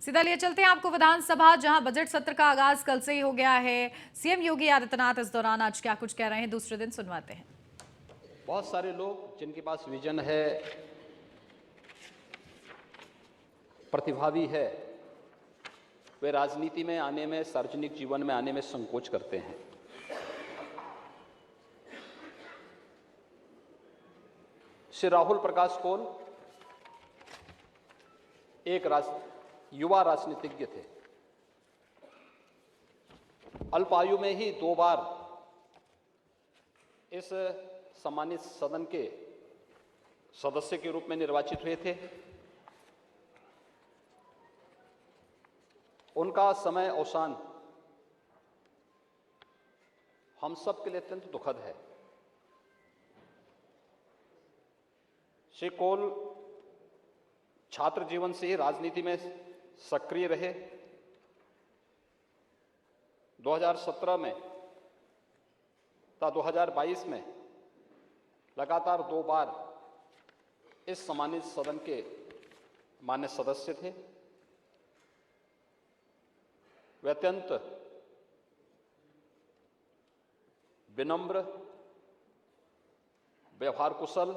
सीधा लिए चलते हैं आपको विधानसभा, जहां बजट सत्र का आगाज कल से ही हो गया है। सीएम योगी आदित्यनाथ इस दौरान आज क्या कुछ कह रहे हैं, दूसरे दिन सुनवाते हैं। बहुत सारे लोग जिनके पास विजन है, प्रतिभावी है, वे राजनीति में आने में, सार्वजनिक जीवन में आने में संकोच करते हैं। श्री राहुल प्रकाश कोल एक युवा राजनीतिज्ञ थे। अल्प आयु में ही 2 बार इस सम्मानित सदन के सदस्य के रूप में निर्वाचित हुए थे। उनका समय अवसान हम सब के लिए अत्यंत दुखद है। श्री कोल छात्र जीवन से ही राजनीति में सक्रिय रहे। 2017 में तथा 2022 में लगातार 2 बार इस सम्मानित सदन के मान्य सदस्य थे। वे अत्यंत विनम्र, व्यवहार कुशल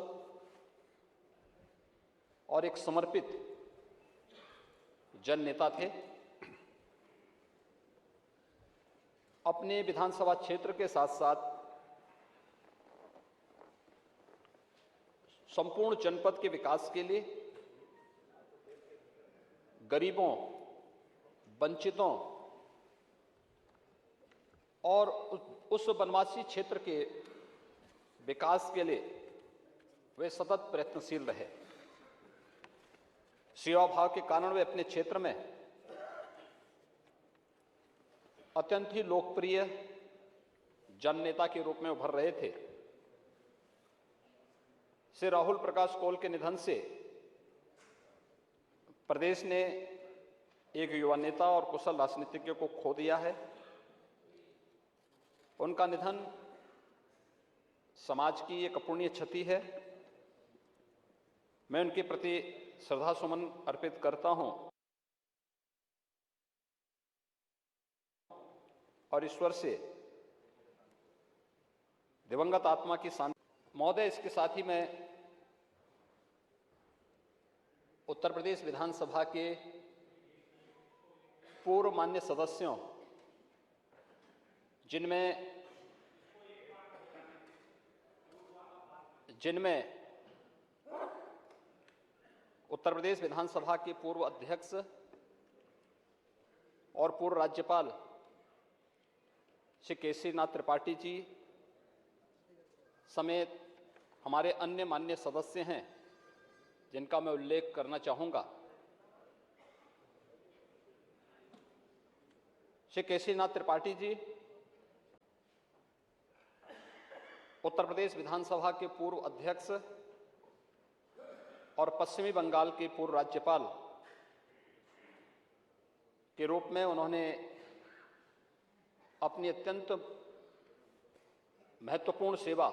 और एक समर्पित जन नेता थे। अपने विधानसभा क्षेत्र के साथ साथ संपूर्ण जनपद के विकास के लिए गरीबों, वंचितों और उस वनवासी क्षेत्र के विकास के लिए वे सतत प्रयत्नशील रहे। सेवा भाव के कारण वे अपने क्षेत्र में अत्यंत ही लोकप्रिय जन नेता के रूप में उभर रहे थे। श्री राहुल प्रकाश कोल के निधन से प्रदेश ने एक युवा नेता और कुशल राजनीतिज्ञ को खो दिया है। उनका निधन समाज की एक अपूरणीय क्षति है। मैं उनके प्रति श्रद्धा सुमन अर्पित करता हूं और ईश्वर से दिवंगत आत्मा की शांति। महोदय, इसके साथ ही मैं उत्तर प्रदेश विधानसभा के पूर्व मान्य सदस्यों, जिनमें उत्तर प्रदेश विधानसभा के पूर्व अध्यक्ष और पूर्व राज्यपाल श्री केसरीनाथ त्रिपाठी जी समेत हमारे अन्य माननीय सदस्य हैं, जिनका मैं उल्लेख करना चाहूंगा। श्री केसरीनाथ त्रिपाठी जी उत्तर प्रदेश विधानसभा के पूर्व अध्यक्ष और पश्चिमी बंगाल के पूर्व राज्यपाल के रूप में उन्होंने अपनी अत्यंत महत्वपूर्ण सेवा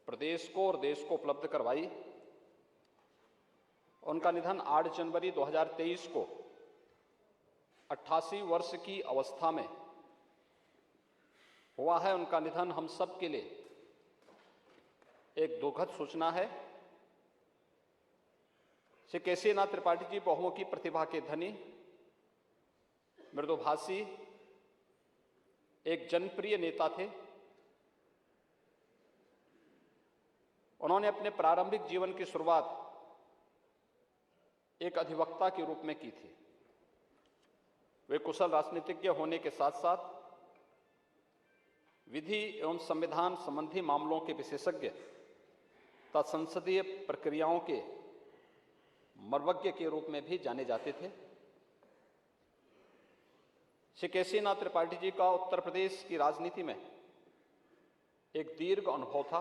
प्रदेश को और देश को उपलब्ध करवाई। उनका निधन 8 जनवरी 2023 को 88 वर्ष की अवस्था में हुआ है। उनका निधन हम सब के लिए एक दुखद सूचना है। श्री केसरीनाथ त्रिपाठी जी बहुमुखी प्रतिभा के धनी, मृदुभाषी, एक जनप्रिय नेता थे। उन्होंने अपने प्रारंभिक जीवन की शुरुआत एक अधिवक्ता के रूप में की थी। वे कुशल राजनीतिज्ञ होने के साथ साथ विधि एवं संविधान संबंधी मामलों के विशेषज्ञ तथा संसदीय प्रक्रियाओं के मर्मज्ञ के रूप में भी जाने जाते थे। श्री केसरीनाथ त्रिपाठी जी का उत्तर प्रदेश की राजनीति में एक दीर्घ अनुभव था।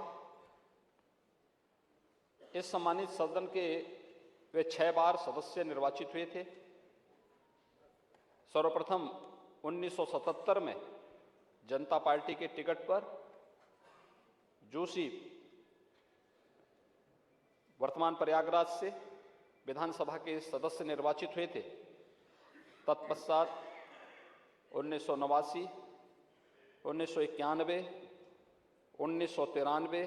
इस सम्मानित सदन के वे 6 बार सदस्य निर्वाचित हुए थे। सर्वप्रथम 1977 में जनता पार्टी के टिकट पर जोशी वर्तमान प्रयागराज से, विधानसभा के सदस्य निर्वाचित हुए थे। तत्पश्चात 1989, 1991, 1993,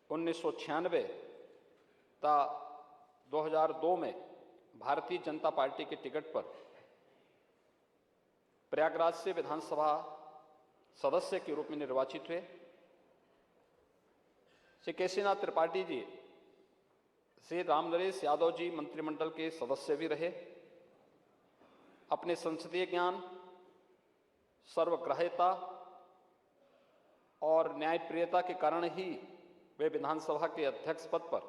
1996 तथा 2002 में भारतीय जनता पार्टी के टिकट पर प्रयागराज से विधानसभा सदस्य के रूप में निर्वाचित हुए। श्री केसीनाथ त्रिपाठी जी श्री रामनरेश यादव जी मंत्रिमंडल के सदस्य भी रहे। अपने संसदीय ज्ञान, सर्वग्राह्यता और न्यायप्रियता के कारण ही वे विधानसभा के अध्यक्ष पद पर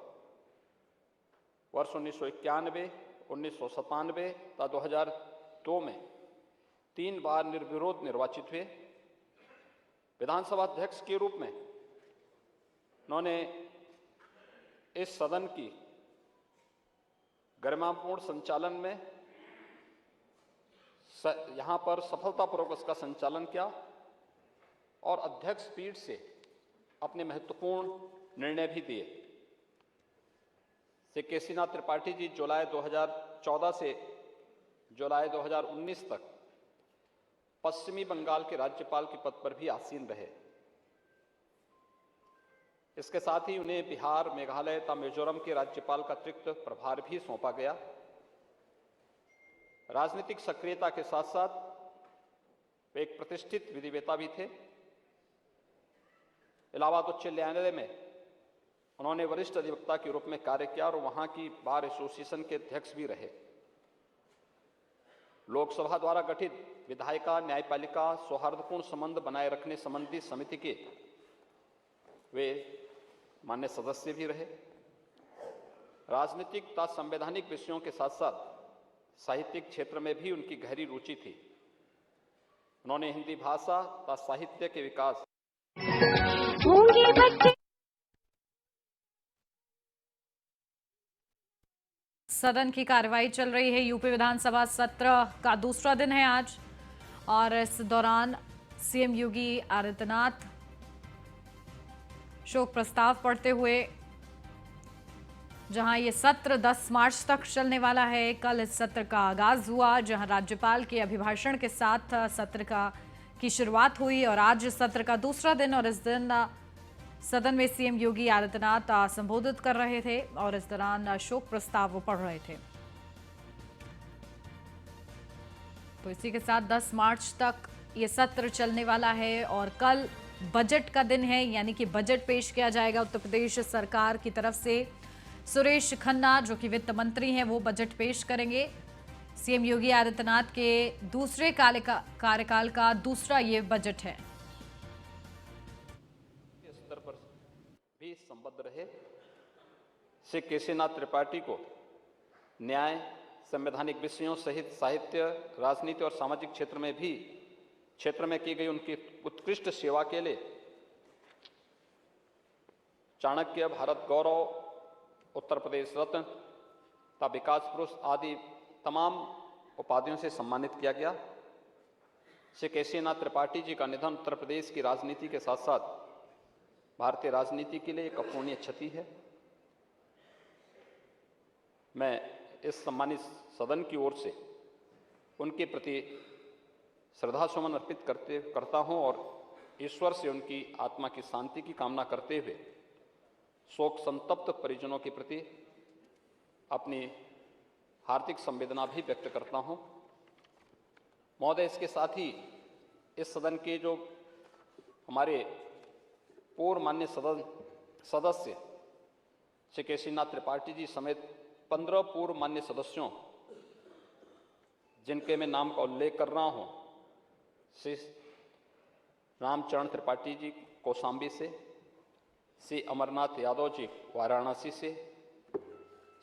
वर्ष 1991, 1997 तथा 2002 में 3 बार निर्विरोध निर्वाचित हुए। विधानसभा अध्यक्ष के रूप में उन्होंने इस सदन की गरिमापूर्ण संचालन में यहाँ पर सफलतापूर्वक उसका संचालन किया और अध्यक्ष पीठ से अपने महत्वपूर्ण निर्णय भी दिए। श्री केसीनाथ त्रिपाठी जी जुलाई 2014 से जुलाई 2019 तक पश्चिमी बंगाल के राज्यपाल के पद पर भी आसीन रहे। इसके साथ ही उन्हें बिहार, मेघालय तथा मिजोरम के राज्यपाल का अतिरिक्त प्रभार भी सौंपा गया। राजनीतिक सक्रियता के साथ साथ वे एक प्रतिष्ठित विधिवेत्ता भी थे। इलाहाबाद उच्च न्यायालय में उन्होंने वरिष्ठ अधिवक्ता के रूप में कार्य किया और वहां की बार एसोसिएशन के अध्यक्ष भी रहे। लोकसभा द्वारा गठित विधायिका न्यायपालिका सौहार्दपूर्ण संबंध बनाए रखने संबंधी समिति के वे मान्य सदस्य भी रहे। राजनीतिक तथा संवैधानिक विषयों के साथ साथ साहित्यिक क्षेत्र में भी उनकी गहरी रुचि थी। उन्होंने हिंदी भाषा तथा साहित्य के विकास सदन की कार्रवाई चल रही है। यूपी विधानसभा सत्र का दूसरा दिन है आज और इस दौरान सीएम योगी आदित्यनाथ शोक प्रस्ताव पढ़ते हुए, जहां ये सत्र 10 मार्च तक चलने वाला है। कल इस सत्र का आगाज हुआ, जहां राज्यपाल के अभिभाषण के साथ सत्र की शुरुआत हुई और आज सत्र का दूसरा दिन और इस दिन सदन में सीएम योगी आदित्यनाथ संबोधित कर रहे थे और इस दौरान शोक प्रस्ताव वो पढ़ रहे थे। तो इसी के साथ 10 मार्च तक ये सत्र चलने वाला है और कल बजट का दिन है, यानी कि बजट पेश किया जाएगा उत्तर प्रदेश सरकार की तरफ से। सुरेश खन्ना जो कि वित्त मंत्री हैं वो बजट पेश करेंगे। सीएम योगी आदित्यनाथ के दूसरे कार्यकाल का दूसरा ये बजट है। स्तर पर भी संबद्ध रहे। श्री केसीनाथ त्रिपाठी को न्याय, संवैधानिक विषयों सहित साहित्य, राजनीति और सामाजिक क्षेत्र में की गई उनकी उत्कृष्ट सेवा के लिए चाणक्य, भारत गौरव, उत्तर प्रदेश रत्न तथा विकास पुरुष आदि तमाम उपाधियों से सम्मानित किया गया। श्री केसीनाथ त्रिपाठी जी का निधन उत्तर प्रदेश की राजनीति के साथ साथ भारतीय राजनीति के लिए एक अपूर्णीय क्षति है। मैं इस सम्मानित सदन की ओर से उनके प्रति श्रद्धा सुमन अर्पित करता हूं और ईश्वर से उनकी आत्मा की शांति की कामना करते हुए शोक संतप्त परिजनों के प्रति अपनी हार्दिक संवेदना भी व्यक्त करता हूं। महोदय, इसके साथ ही इस सदन के जो हमारे पूर्व मान्य सदस्य श्री केसीनाथ त्रिपाठी जी समेत 15 पूर्व मान्य सदस्यों, जिनके मैं नाम का उल्लेख कर रहा हूं, श्री रामचरण त्रिपाठी जी कौशाम्बी से, श्री अमरनाथ यादव जी वाराणसी से,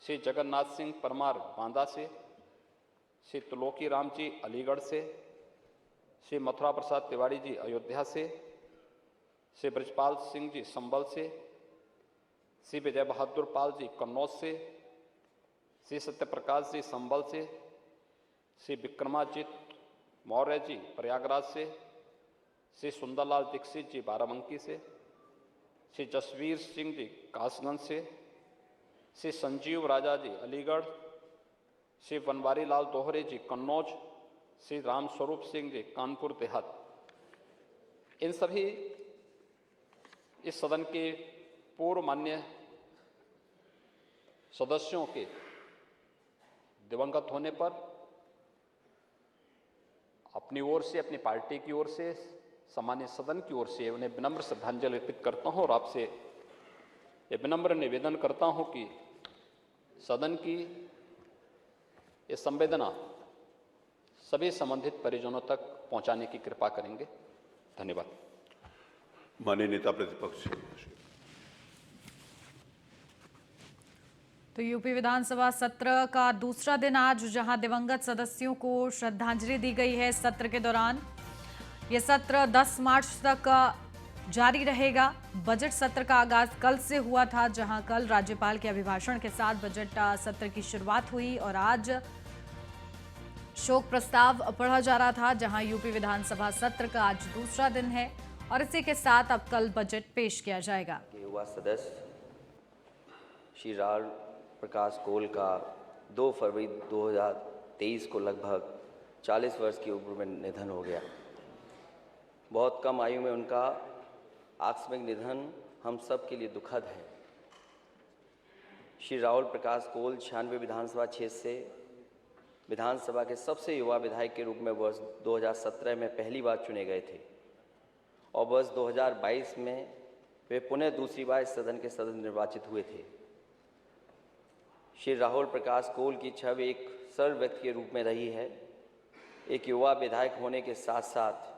श्री जगन्नाथ सिंह परमार बांदा से, श्री त्रिलोकी राम जी अलीगढ़ से, श्री मथुरा प्रसाद तिवारी जी अयोध्या से, श्री ब्रजपाल सिंह जी संबल से, श्री विजय बहादुर पाल जी कन्नौज से, श्री सत्यप्रकाश जी संबल से, श्री विक्रमाजीत मौर्य जी प्रयागराज से, श्री सुंदरलाल दीक्षित जी बाराबंकी से, श्री जसवीर सिंह जी कासगंज से, श्री संजीव राजा जी अलीगढ़, श्री बनवारी लाल दोहरे जी कन्नौज, श्री रामस्वरूप सिंह जी कानपुर देहात। इन सभी इस सदन के पूर्व माननीय सदस्यों के दिवंगत होने पर अपनी ओर से, अपनी पार्टी की ओर से, सामान्य सदन की ओर से उन्हें विनम्र श्रद्धांजलि अर्पित करता हूं और आपसे ये विनम्र निवेदन करता हूं कि सदन की ये संवेदना सभी संबंधित परिजनों तक पहुंचाने की कृपा करेंगे। धन्यवाद। माननीय नेता प्रतिपक्ष। तो यूपी विधानसभा सत्र का दूसरा दिन आज, जहां दिवंगत सदस्यों को श्रद्धांजलि दी गई है। सत्र के दौरान यह सत्र 10 मार्च तक जारी रहेगा। बजट सत्र का आगाज कल से हुआ था, जहां कल राज्यपाल के अभिभाषण के साथ बजट सत्र की शुरुआत हुई और आज शोक प्रस्ताव पढ़ा जा रहा था, जहां यूपी विधानसभा सत्र का आज दूसरा दिन है और इसी के साथ अब कल बजट पेश किया जाएगा। युवा सदस्य श्री राव प्रकाश कोल का 2 फरवरी 2023 को लगभग 40 वर्ष की उम्र में निधन हो गया। बहुत कम आयु में उनका आकस्मिक निधन हम सब के लिए दुखद है। श्री राहुल प्रकाश कोल 96 विधानसभा क्षेत्र से विधानसभा के सबसे युवा विधायक के रूप में वर्ष 2017 में पहली बार चुने गए थे और वर्ष 2022 में वे पुनः दूसरी बार इस सदन के सदस्य निर्वाचित हुए थे। श्री राहुल प्रकाश कोल की छवि एक सरल व्यक्ति के रूप में रही है। एक युवा विधायक होने के साथ साथ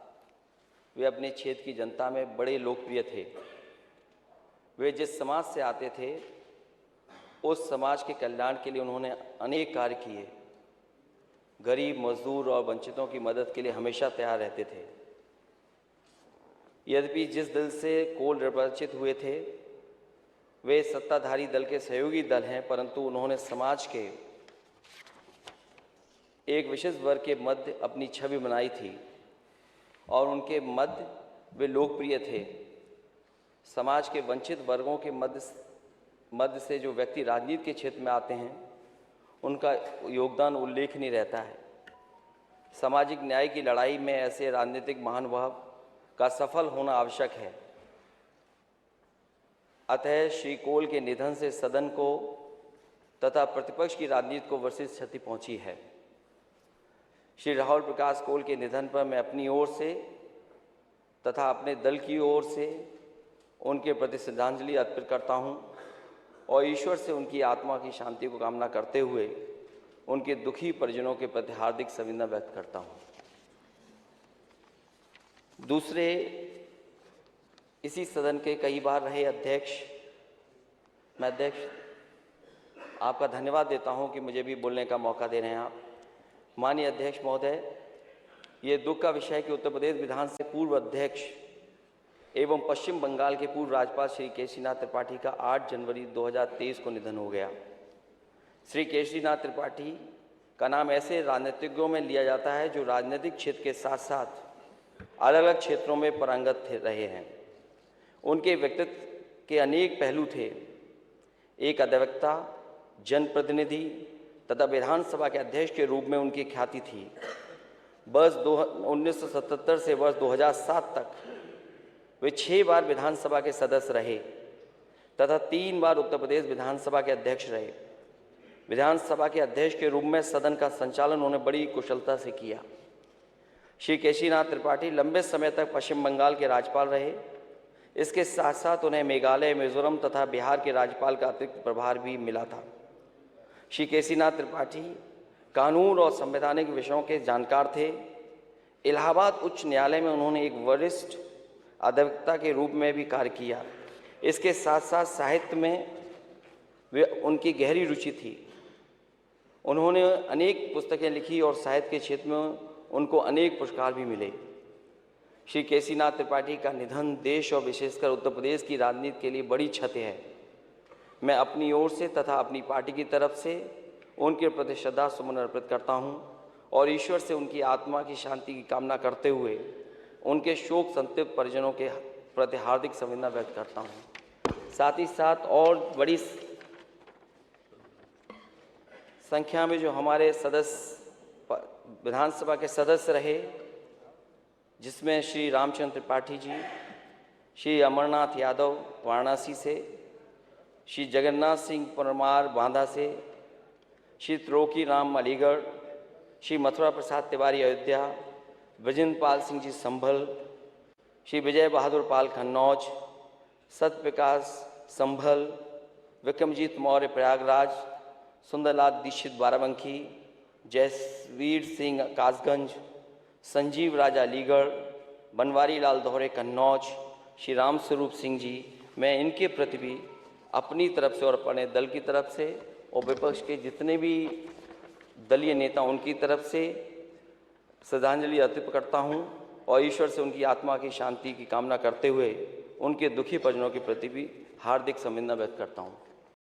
वे अपने क्षेत्र की जनता में बड़े लोकप्रिय थे। वे जिस समाज से आते थे उस समाज के कल्याण के लिए उन्होंने अनेक कार्य किए। गरीब, मजदूर और वंचितों की मदद के लिए हमेशा तैयार रहते थे। यद्यपि जिस दल से कोल निर्वाचित हुए थे वे सत्ताधारी दल के सहयोगी दल हैं, परंतु उन्होंने समाज के एक विशेष वर्ग के मध्य अपनी छवि बनाई थी और उनके मध्य वे लोकप्रिय थे। समाज के वंचित वर्गों के मध्य से जो व्यक्ति राजनीति के क्षेत्र में आते हैं उनका योगदान उल्लेखनीय रहता है। सामाजिक न्याय की लड़ाई में ऐसे राजनीतिक महानुभाव का सफल होना आवश्यक है। अतः श्री कोल के निधन से सदन को तथा प्रतिपक्ष की राजनीति को विशेष क्षति पहुंची है। श्री राहुल प्रकाश कोल के निधन पर मैं अपनी ओर से तथा अपने दल की ओर से उनके प्रति श्रद्धांजलि अर्पित करता हूं और ईश्वर से उनकी आत्मा की शांति को कामना करते हुए उनके दुखी परिजनों के प्रति हार्दिक संवेदना व्यक्त करता हूं। दूसरे, इसी सदन के कई बार रहे अध्यक्ष, मैं अध्यक्ष आपका धन्यवाद देता हूं कि मुझे भी बोलने का मौका दे रहे हैं आप। माननीय अध्यक्ष महोदय, ये दुख का विषय है कि उत्तर प्रदेश विधान से पूर्व अध्यक्ष एवं पश्चिम बंगाल के पूर्व राज्यपाल श्री केशरीनाथ त्रिपाठी का 8 जनवरी 2023 को निधन हो गया। श्री केशरीनाथ त्रिपाठी का नाम ऐसे राजनीतिज्ञों में लिया जाता है जो राजनीतिक क्षेत्र के साथ साथ अलग अलग क्षेत्रों में पारंगत रहे हैं। उनके व्यक्तित्व के अनेक पहलू थे। एक अधिवक्ता, जनप्रतिनिधि तथा विधानसभा के अध्यक्ष के रूप में उनकी ख्याति थी। वर्ष 1977 से वर्ष 2007 तक वे 6 बार विधानसभा के सदस्य रहे तथा 3 बार उत्तर प्रदेश विधानसभा के अध्यक्ष रहे। विधानसभा के अध्यक्ष के रूप में सदन का संचालन उन्होंने बड़ी कुशलता से किया। श्री केशरीनाथ त्रिपाठी लंबे समय तक पश्चिम बंगाल के राज्यपाल रहे। इसके साथ साथ उन्हें मेघालय, मिजोरम तथा बिहार के राज्यपाल का अतिरिक्त प्रभार भी मिला था। श्री केशरीनाथ त्रिपाठी कानून और संवैधानिक विषयों के जानकार थे। इलाहाबाद उच्च न्यायालय में उन्होंने एक वरिष्ठ अधिवक्ता के रूप में भी कार्य किया। इसके साथ साथ साहित्य में वे उनकी गहरी रुचि थी। उन्होंने अनेक पुस्तकें लिखी और साहित्य के क्षेत्र में उनको अनेक पुरस्कार भी मिले। श्री केशरीनाथ त्रिपाठी का निधन देश और विशेषकर उत्तर प्रदेश की राजनीति के लिए बड़ी क्षति है। मैं अपनी ओर से तथा अपनी पार्टी की तरफ से उनके प्रति श्रद्धा सुमन अर्पित करता हूं और ईश्वर से उनकी आत्मा की शांति की कामना करते हुए उनके शोक संतप्त परिजनों के प्रति हार्दिक संवेदना व्यक्त करता हूं। साथ ही साथ और बड़ी संख्या में जो हमारे सदस्य विधानसभा के सदस्य रहे, जिसमें श्री रामचंद्र त्रिपाठी जी, श्री अमरनाथ यादव वाराणसी से, श्री जगन्नाथ सिंह परमार बांदा से, श्री त्रोकी राम अलीगढ़, श्री मथुरा प्रसाद तिवारी अयोध्या, ब्रजेंद्र पाल सिंह जी संभल, श्री विजय बहादुर पाल कन्नौज, सत्य प्रकाश संभल, विक्रमजीत मौर्य प्रयागराज, सुंदरलाल दीक्षित बाराबंकी, जयवीर सिंह कासगंज, संजीव राजा अलीगढ़, बनवारी लाल दोहरे कन्नौज, श्री राम स्वरूप सिंह जी, मैं इनके प्रति भी अपनी तरफ से और अपने दल की तरफ से और विपक्ष के जितने भी दलीय नेता उनकी तरफ से श्रद्धांजलि अर्पित करता हूं और ईश्वर से उनकी आत्मा की शांति की कामना करते हुए उनके दुखी परिजनों के प्रति भी हार्दिक संवेदना व्यक्त करता हूं।